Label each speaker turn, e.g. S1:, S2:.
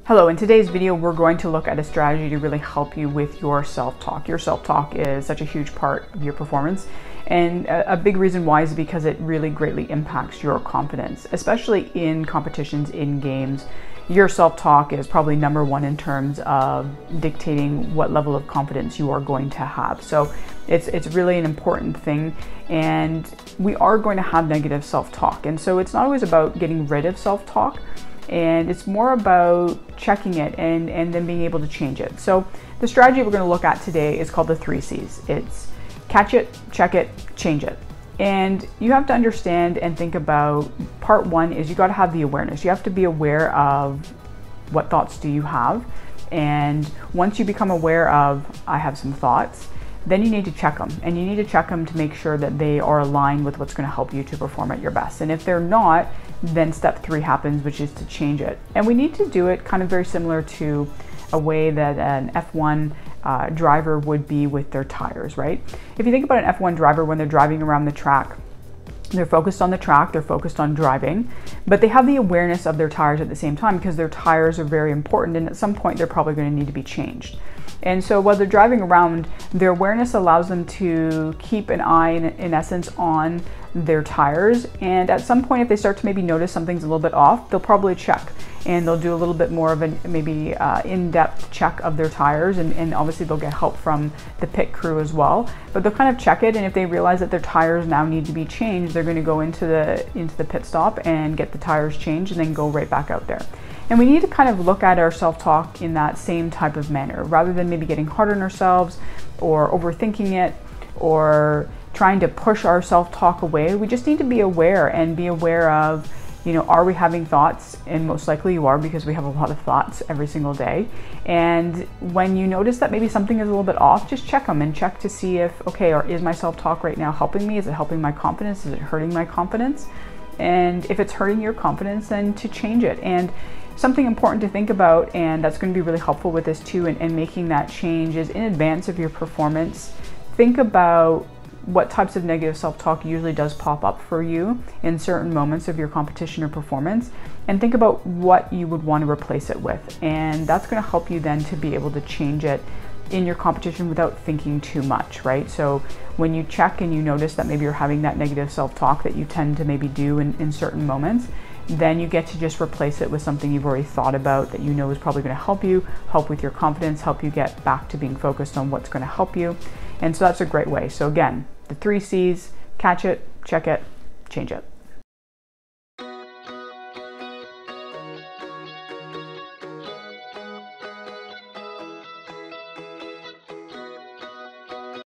S1: Hello, in today's video, we're going to look at a strategy to really help you with your self-talk. Your self-talk is such a huge part of your performance, and a big reason why is because it really greatly impacts your confidence, especially in competitions, in games. Your self-talk is probably number one in terms of dictating what level of confidence you are going to have. So it's really an important thing, and we are going to have negative self-talk. And so it's not always about getting rid of self-talk, and it's more about checking it and then being able to change it. So the strategy we're going to look at today is called the 3 C's. It's catch it, check it, change it. And you have to understand and think about, part one is you got to have the awareness. You have to be aware of what thoughts do you have. And once you become aware of, I have some thoughts, then you need to check them. And you need to check them to make sure that they are aligned with what's going to help you to perform at your best. And if they're not, then step 3 happens, which is to change it. And we need to do it kind of very similar to a way that an F1 driver would be with their tires, right? If you think about an F1 driver, when they're driving around the track, they're focused on the track, they're focused on driving, but they have the awareness of their tires at the same time, because their tires are very important, and at some point they're probably going to need to be changed. And so while they're driving around, their awareness allows them to keep an eye, in essence, on their tires. And at some point, if they start to maybe notice something's a little bit off, they'll probably check. And they'll do a little bit more of a maybe in-depth check of their tires. And obviously they'll get help from the pit crew as well. But they'll kind of check it. And if they realize that their tires now need to be changed, they're going to go into the pit stop and get the tires changed and then go right back out there. And we need to kind of look at our self-talk in that same type of manner, rather than maybe getting hard on ourselves or overthinking it or trying to push our self-talk away. We just need to be aware and be aware of, are we having thoughts? And most likely you are, because we have a lot of thoughts every single day. And when you notice that maybe something is a little bit off, just check them and check to see if, okay, or is my self-talk right now helping me? Is it helping my confidence? Is it hurting my confidence? And if it's hurting your confidence, then to change it. And something important to think about, and that's going to be really helpful with this too, and making that change, is in advance of your performance, think about what types of negative self-talk usually does pop up for you in certain moments of your competition or performance, and think about what you would want to replace it with. And that's going to help you then to be able to change it in your competition without thinking too much, right? So when you check and you notice that maybe you're having that negative self-talk that you tend to maybe do in certain moments, then you get to just replace it with something you've already thought about that you know is probably going to help you, help with your confidence, help you get back to being focused on what's going to help you. And so that's a great way. So again, the 3 C's: catch it, check it, change it.